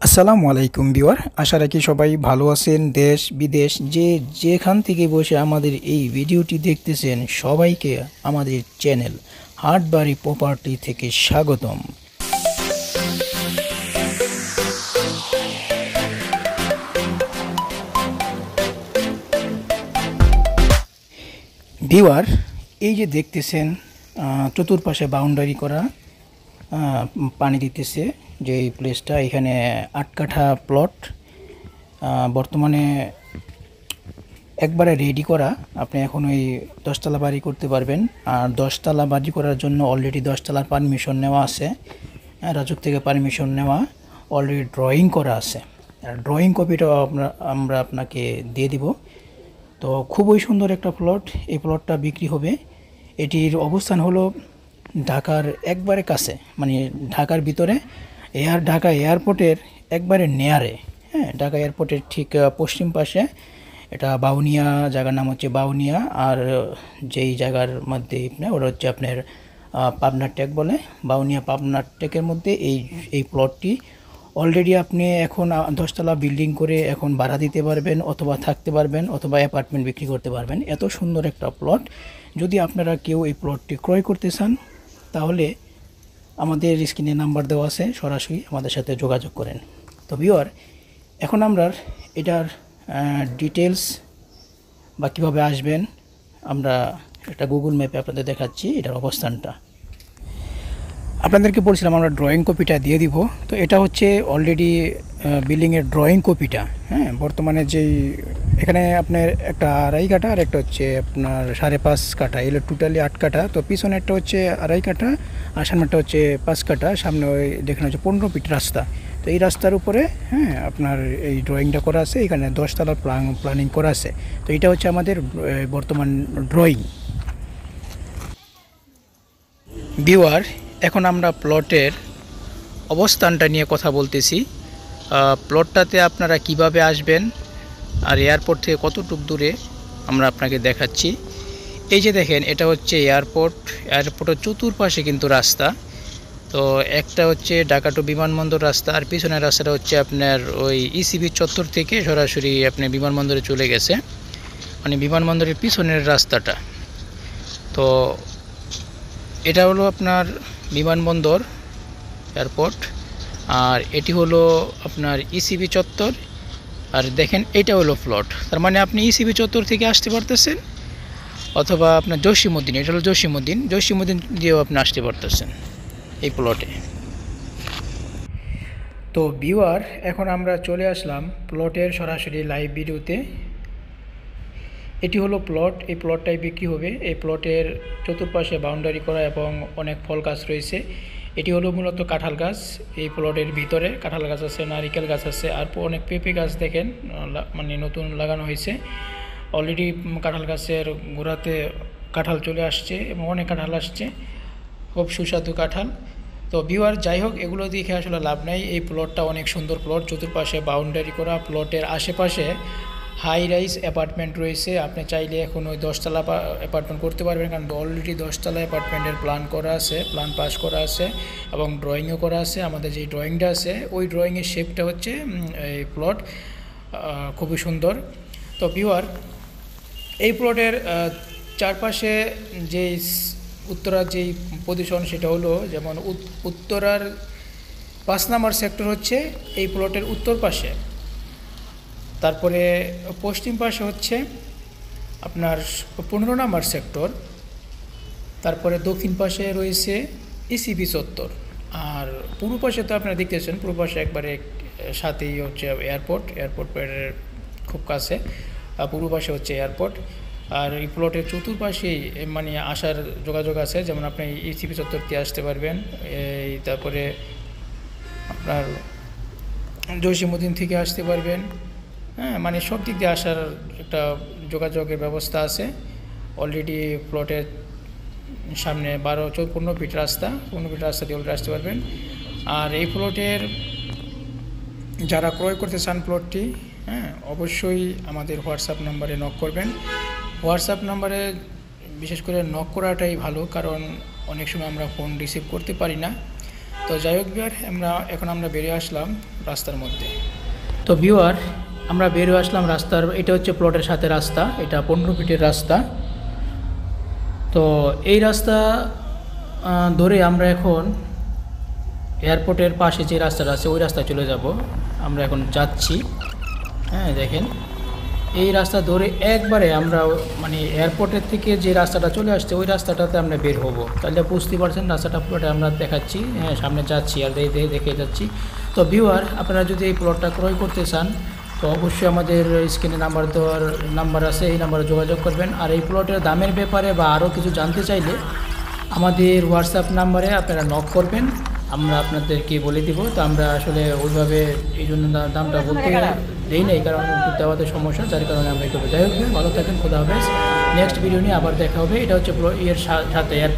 আসসালামু আলাইকুম ভিউয়ার, আশা রাখি সবাই ভালো আছেন। দেশ বিদেশ যেখান থেকে বসে আমাদের এই ভিডিওটি দেখতেছেন সবাইকে আমাদের চ্যানেল হাটবাড়ি প্রপার্টি থেকে স্বাগতম। ভিউয়ার, এই যে দেখতেছেন চতুর্পাশে বাউন্ডারি করা পানি দিতেছে যে এই প্লেসটা, এখানে ৮ কাঠা প্লট বর্তমানে একবারে রেডি করা। আপনি এখন ওই 10তলা বাড়ি করতে পারবেন। আর 10তলা বাড়ি করার জন্য অলরেডি 10তলার পারমিশন নেওয়া আছে, রাজুক থেকে পারমিশন নেওয়া, অলরেডি ড্রয়িং করা আছে। আর ড্রয়িং কপিটাও আমরা আপনাকে দিয়ে দিব। তো খুবই সুন্দর একটা প্লট। এই প্লটটা বিক্রি হবে। এটির অবস্থান হলো ঢাকার একবারে কাছে, মানে ঢাকার ভিতরে ঢাকা এয়ারপোর্টের একবারে নেয়ারে। হ্যাঁ, ঢাকা এয়ারপোর্টের ঠিক পশ্চিম পাশে। এটা বাউনিয়া, জায়গার নাম হচ্ছে বাউনিয়া। আর যেই জায়গার মধ্যে ওটা হচ্ছে আপনার পাবনার টেক বলে, বাউনিয়া পাবনার টেকের মধ্যে এই প্লটটি অলরেডি আপনি এখন 10তলা বিল্ডিং করে এখন ভাড়া দিতে পারবেন, অথবা থাকতে পারবেন, অথবা অ্যাপার্টমেন্ট বিক্রি করতে পারবেন। এত সুন্দর একটা প্লট। যদি আপনারা কেউ এই প্লটটি ক্রয় করতে চান তাহলে আমাদের স্ক্রিনে নাম্বার দেওয়া আছে, সরাসরি আমাদের সাথে যোগাযোগ করেন। তো ভিউয়ার, এখন আমরা এটার ডিটেলস বা কীভাবে আসবেন আমরা একটা গুগল ম্যাপে আপনাদের দেখাচ্ছি এটার অবস্থানটা। আপনাদেরকে বলছিলাম আমরা ড্রয়িং কপিটা দিয়ে দিব। তো এটা হচ্ছে অলরেডি বিল্ডিংয়ের ড্রয়িং কপিটা। হ্যাঁ, বর্তমানে যেই এখানে আপনার একটা 2.5 কাঠা আর একটা হচ্ছে আপনার 5.5 কাঠা, এগুলো টোটালি 8 কাঠা। তো পিছনেরটা হচ্ছে 2.5 কাঠা আর সামনেরটা হচ্ছে 5 কাঠা। সামনে ওই দেখেন হচ্ছে 15 ফিট রাস্তা। তো এই রাস্তার উপরে আপনার এই ড্রয়িংটা করা আছে। এখানে 10তলার প্ল্যানিং করা আছে। তো এটা হচ্ছে আমাদের বর্তমান ড্রয়িং। ভিউয়ার, এখন আমরা প্লটের অবস্থানটা নিয়ে কথা বলতেছি। প্লটটাতে আপনারা কিভাবে আসবেন আর এয়ারপোর্ট থেকে কতটুকু দূরে আমরা আপনাকে দেখাচ্ছি। এই যে দেখেন, এটা হচ্ছে এয়ারপোর্টের চতুর্পাশে কিন্তু রাস্তা। তো একটা হচ্ছে ঢাকা টু বিমানবন্দর রাস্তা, আর পিছনের রাস্তাটা হচ্ছে আপনার ওই ইসিবি চত্বর থেকে সরাসরি আপনি বিমানবন্দরে চলে গেছে, মানে বিমানবন্দরের পিছনের রাস্তাটা। তো এটা হলো আপনার বিমানবন্দর এয়ারপোর্ট, আর এটি হলো আপনার ইসিবি চত্বর। আর দেখেন, এটা হলো প্লট। তার মানে আপনি ইসিবি চত্বর থেকে আসতে পারতেছেন, অথবা আপনার জসিমউদ্দিন, এটা হলো জসিমউদ্দিন দিয়েও আপনি আসতে পারতেছেন এই প্লটে। তো ভিউয়ার, এখন আমরা চলে আসলাম প্লটের সরাসরি লাইভ ভিডিওতে। এটি হলো প্লট। এই প্লটটাই বিক্রি হবে। এই প্লটের চতুর্পাশে বাউন্ডারি করা এবং অনেক ফল গাছ রয়েছে। এটি হলো মূলত কাঁঠাল গাছ। এই প্লটের ভিতরে কাঁঠাল গাছ আছে, নারিকেল গাছ আছে, আর অনেক পেঁপে গাছ দেখেন মানে নতুন লাগানো হয়েছে। অলরেডি কাঁঠাল গাছের গোড়াতে কাঁঠাল চলে আসছে এবং অনেক কাঁঠাল আসছে, খুব সুস্বাদু কাঁঠাল। তো ভিউয়ার, যাই হোক, এগুলো দেখে আসলে লাভ নাই। এই প্লটটা অনেক সুন্দর প্লট, চতুর্পাশে বাউন্ডারি করা। প্লটের আশেপাশে হাই রাইজ অ্যাপার্টমেন্ট রয়েছে। আপনি চাইলে এখন ওই 10তলা অ্যাপার্টমেন্ট করতে পারবেন, কারণ অলরেডি 10তলা অ্যাপার্টমেন্টের প্ল্যান করা আছে, প্ল্যান পাস করা আছে এবং ড্রয়িংও করা আছে। আমাদের যে ড্রয়িংটা আছে ওই ড্রয়িংয়ের শেপটা হচ্ছে এই প্লট, খুবই সুন্দর। তো ভিউয়ার, এই প্লটের চারপাশে যেই উত্তরার যেই পজিশন সেটা হলো, যেমন উত্তরার 5 নম্বর সেক্টর হচ্ছে এই প্লটের উত্তর পাশে। তারপরে পশ্চিম পাশে হচ্ছে আপনার 15 নম্বর সেক্টর। তারপরে দক্ষিণ পাশে রয়েছে ইসিবি চত্বর। আর পূর্ব পাশে তো আপনারা দেখতেছেন, পূর্ব পাশে একবারে সাথেই হচ্ছে এয়ারপোর্টের খুব কাছে পূর্ব পাশে হচ্ছে এয়ারপোর্ট। আর এই প্লটের চতুর্পাশেই মানে আসার যোগাযোগ আছে, যেমন আপনি ইসিবি চত্বর দিয়ে আসতে পারবেন, এই তারপরে আপনার জসিমউদ্দিন থেকে আসতে পারবেন। হ্যাঁ, মানে সব দিক দিয়ে আসার একটা যোগাযোগের ব্যবস্থা আছে। অলরেডি প্লটের সামনে 15 ফিট রাস্তা, 15 ফিট রাস্তা দিয়ে অলরেডি আসতে পারবেন। আর এই প্লটের যারা ক্রয় করতে চান প্লটটি, অবশ্যই আমাদের হোয়াটসঅ্যাপ নাম্বারে নক করবেন। হোয়াটসঅ্যাপ নাম্বারে বিশেষ করে নক করাটাই ভালো, কারণ অনেক সময় আমরা ফোন রিসিভ করতে পারি না। তো তো যাই হোক ভিউয়ার, আমরা বেরিয়ে আসলাম রাস্তার মধ্যে। তো ভিউয়ার, আমরা বেরিয়ে আসলাম রাস্তার, এটা হচ্ছে প্লটের সাথে রাস্তা, এটা 15 ফিটের রাস্তা। তো এই রাস্তা ধরে আমরা এখন এয়ারপোর্টের পাশে যে রাস্তাটা আছে ওই রাস্তায় চলে যাব। আমরা এখন যাচ্ছি, হ্যাঁ দেখেন এই রাস্তা ধরে একবারে আমরা মানে এয়ারপোর্টের থেকে যে রাস্তাটা চলে আসছে ওই রাস্তাটাতে আমরা বের হব। তাহলে বুঝতে পারছেন রাস্তাটা পুরোটা আমরা দেখাচ্ছি, হ্যাঁ সামনে যাচ্ছি আর দেখে যাচ্ছি। তো ভিউয়ার, আপনারা যদি এই প্লটটা ক্রয় করতে চান তো অবশ্যই আমাদের স্ক্রিনে নাম্বার আছে, এই নাম্বারে যোগাযোগ করবেন। আর এই প্লটের দামের ব্যাপারে বা আরও কিছু জানতে চাইলে আমাদের হোয়াটসঅ্যাপ নাম্বারে আপনারা নক করবেন, আমরা আপনাদেরকে বলে দিব। তো আমরা আসলে ওইভাবে এই জন্য দামটা বলতে দেই নাই, কারণ দেওয়াতে সমস্যা, যার কারণে আমরা একটু যাই হোক। ভালো থাকেন, খোদা হাফেজ। নেক্সট ভিডিও নিয়ে আবার দেখা হবে। এটা হচ্ছে এর সাথে